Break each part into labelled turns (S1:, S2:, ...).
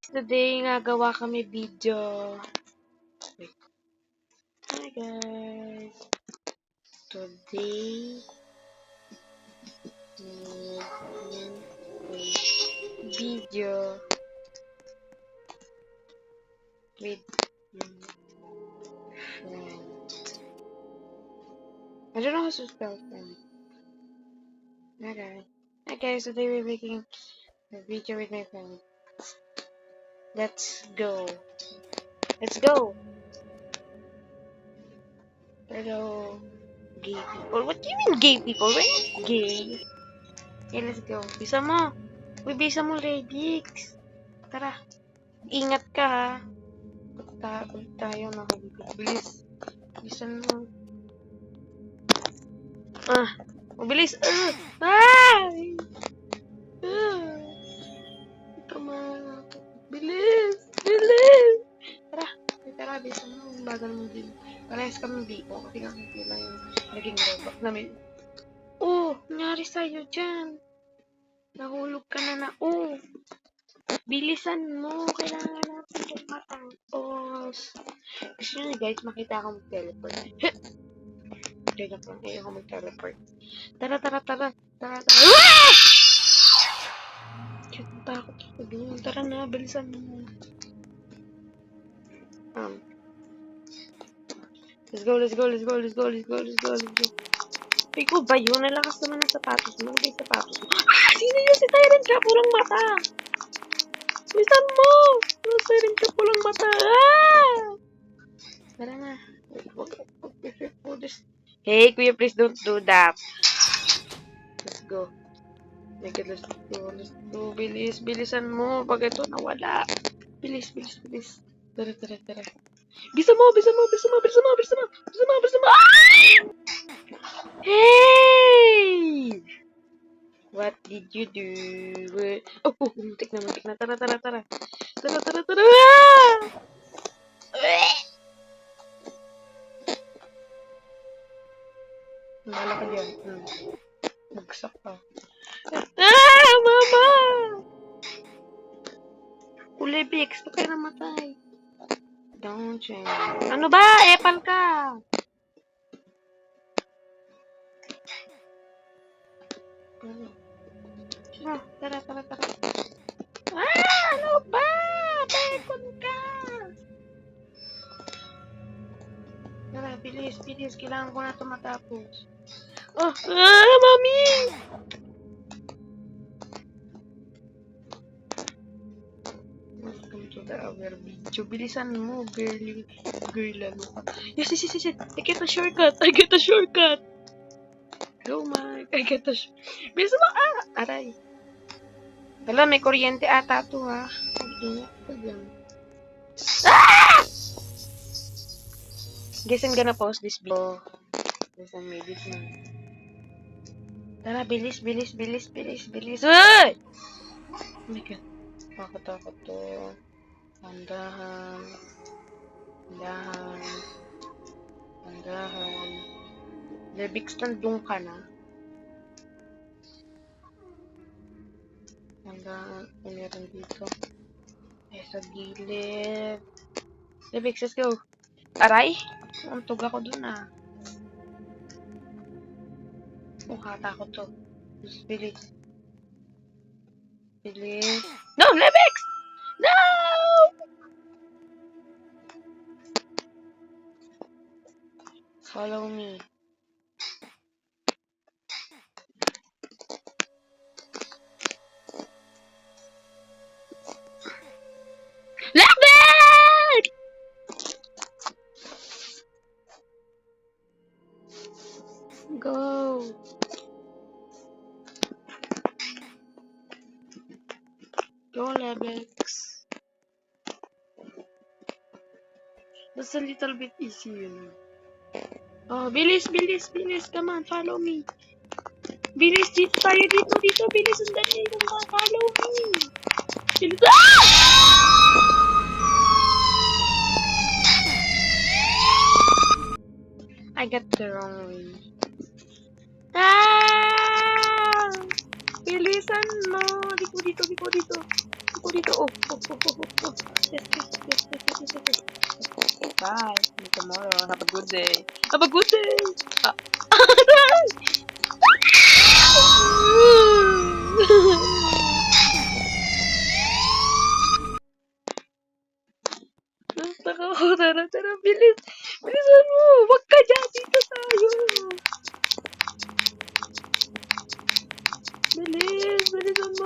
S1: Today, gagawa kami video. Wait. Hi guys. Today, video with friend. I don't know how to spell friend. Okay. Hi guys, today we're making a video with my friend. Let's go. Let's go. Hello, gay people. What do you mean gay people? We're not gay. Okay, let's go. Bisa mo. Uy, bisa mo, Ledix. Tara. Ingat ka, ha. Ulit tayo, nakabibig. Bilis. Bilisan mo. Mabilis. Tama. Bilis. Bilis. Tara. Tara, bilisan mo. Bagal mo din. Parehas kami biko. Kasi hindi lang yung naging robot namin. Nangyari sa'yo dyan. Nahulog ka na. Bilisan mo. Kailangan natin matapos. Gusto nyo guys, makita akong mag-teleport. Hindi na po. Ayaw ako mag-teleport. Tara. Takot ako doon. Tara na, bilisan mo. Let's go. Ikaw ba yun? Nalakas naman ang sapatos mo. Okay, sapatos mo. Sino yun? Si Siren ka? Pulang mata. Bilisan mo. Siren ka? Pulang mata. Tara na. Hey, kuya, please don't do that. Let's go. Let's go. Bilisan mo. Pag ito nawala. Bilis. Tara. Bisa mo. Hey! What did you do? Muntik na. Tara. Mahala ka dyan. Bagsak pa. Mama! Kulebix, pa kayo namatay. Don't change. Ano ba? Epal ka! Tara. Ano ba? Bekon ka! Tara, bilis. Kailangan ko na ito matapos. Mami! Welcome to the other video. Bilisan mo, girl, ano ka. Yes. I get a shortcut. Go, Mike. I get a shortcut. Bilisan mo, aray. Wala, may kuryente ata to, ha. Ingat ka dyan. Guess I'm gonna post this video. Guess I made it na. Tara, bilis. Uy! Oh my God. Takot to. Handahan. Lebix, nandun ka na. Handahan. Meron dito. Sa gilid. Lebix, let's go. Aray! Antog ako dun, katakot to. Bilis. No, Lebix! No! Follow me. Lebix! Go. Go, Lebix. That's a little bit easy, you know. Bilis. Come on, follow me. Bilis, dito tayo. Dito. Bilis, sandali. Follow me. Bilis. I got the wrong way. Bilisan mo. Dito. ako dito. Oh. Yes. Bye. See you tomorrow. Have a good day. Have a good day. Tara, bilis. Bilisan mo. Wag ka dyan. Dito tayo. Bilisan mo.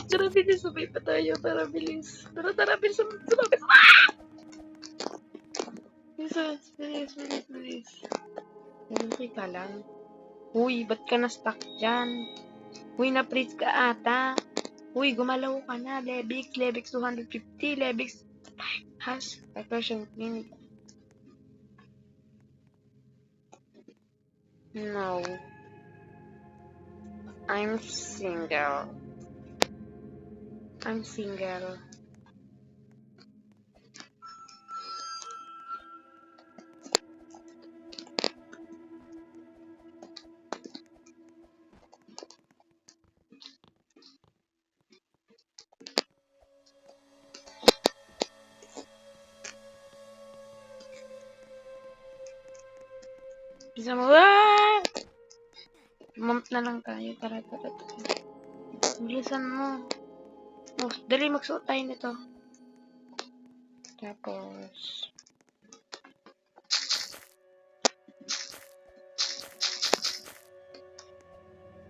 S1: Tara, bilis. Sabay pa tayo. Tara, bilis. Tara, bilis. Bilis. Hindi ka lang. Uy, ba't ka na-stuck dyan? Uy, na-freeze ka ata. Uy, gumalaw ka na. Lebix 250. Lebix has a version clinic. No. I'm single. Bisa mo. Mump na lang tayo. Tara. Bilisan mo. Oh, dali magsuot tayo nito. Tapos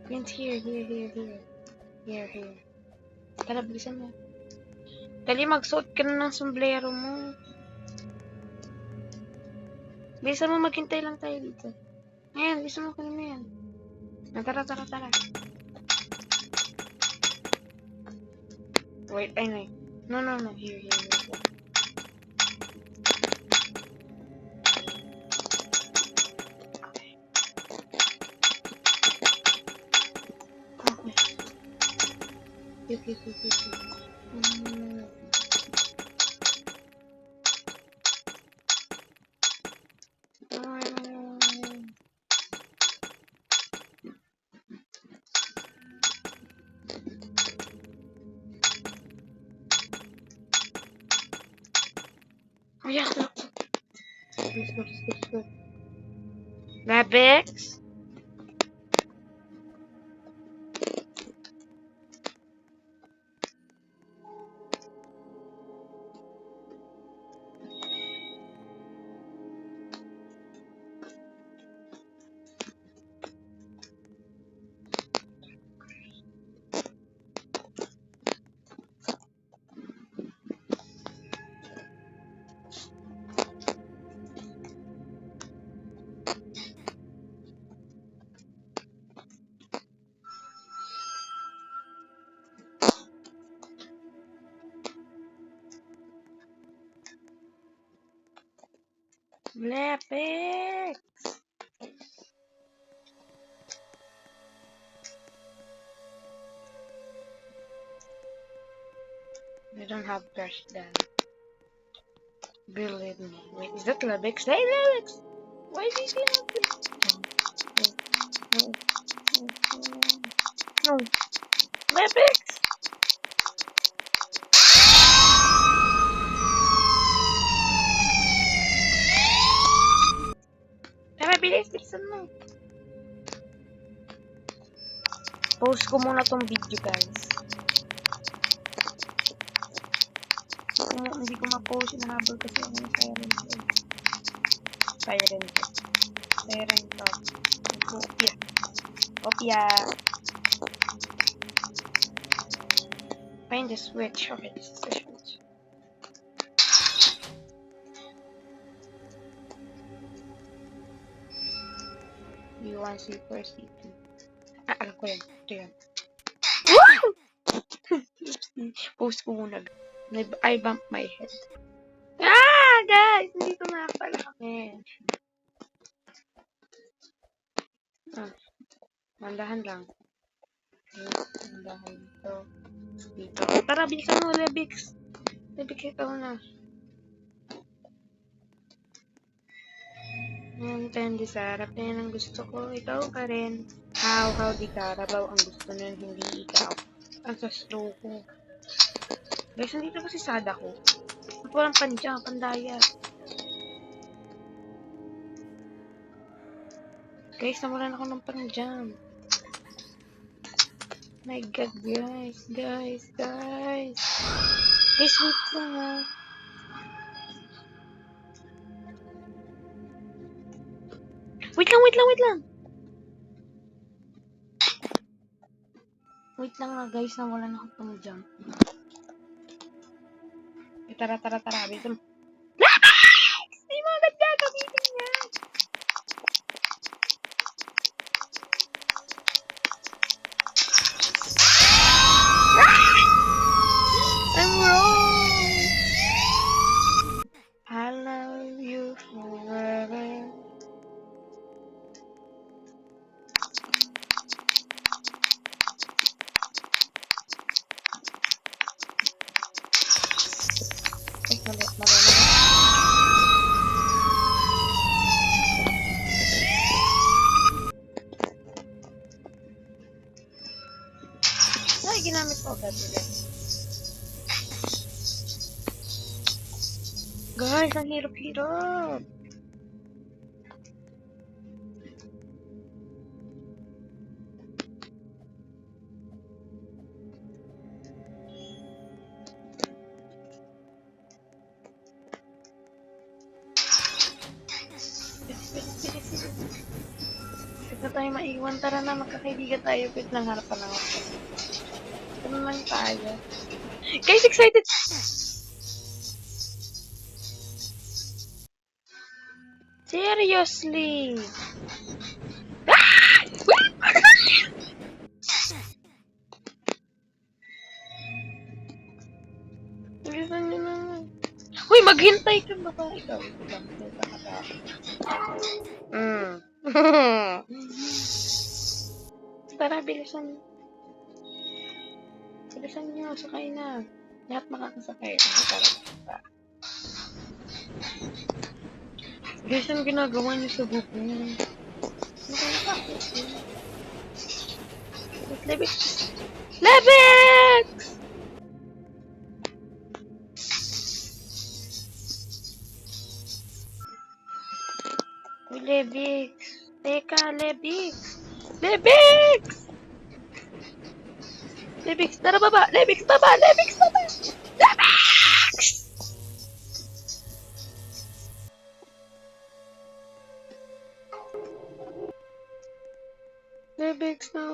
S1: Prince, here. Tara, bilisan mo. Dali magsuot ka na ng sombrero mo. Bilisan mo, maghintay lang tayo dito. Ayan, bilisan mo kanina yan. Tara. Wait, ay. No. Here. Okay. Oh, yeah. Let's go. Rabbits? Rabbits! I don't have brush then. Believe me. Wait, is that Lebix? Hey, Lebix! Why did you not No. Lebix! Tara, bilis! Bilisan mo! Post ko muna tong video, guys. Hindi ko ma-post. Nahabol kasi ako ng Siren Top. Opia. Find the switch. Okay, this is the switch. U1, C4, C2. Alam ko yan. Ito yan. Post ko muna. I bumped my head. Guys! Hindi ko na pala kami. Mandahan lang. Mandahan dito. Tara, bilisan mo, Lebix. Lebix, ikaw na. Candy sarap na yan ang gusto ko. Ikaw pa rin. How di Carabao ang gusto nun, hindi ikaw. Ang sasto ko. Guys, nandito kasi sada ko. At walang panjang, pandaya. Guys, nawalan ako ng panjang. My God, guys. Guys, wait lang ha. Wait lang. Wait lang na guys, nawalan ako ng jump. Tara. Bilis mo. Hindi mo agad gagamitin yan. I'm wrong. I love you forever. Mali. Ay, ginamit ko agad sila. Guys, ang hirap-hirap. Huwag na tayo maiwan. Tara na, magkakaibigan tayo. Wait lang, harapan lang ako. Ano lang tayo. Guys, excited! Seriously! Bilisan nyo naman. Uy, maghintay ka ba ba? Ikaw, Tara, bilisan. Bilisan nyo, sakay na. Lahat makakasakay. Tara. Guys, ang ginagawa niyo sa buko? Lebix! Lebix! Teka, Lebix! Lebix, tara baba! Lebix, baba! Lebix! Lebix na!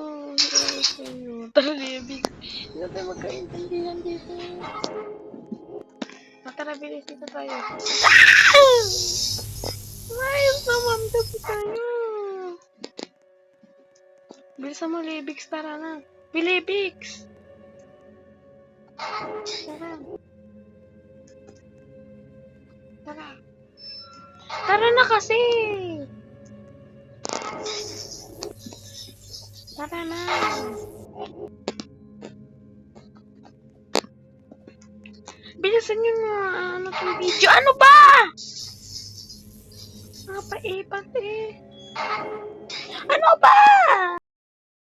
S1: Tara, Lebix! Hindi na tayo magkaintindihan dito. Tara, bilis dito tayo. Ayos naman dito tayo. Bilisan mo, Lebix. Tara na. Lebix! Tara na kasi! Tara na! Bilisan nyo na! Ano tong video? Ano ba? Napaipat eh! Ano ba?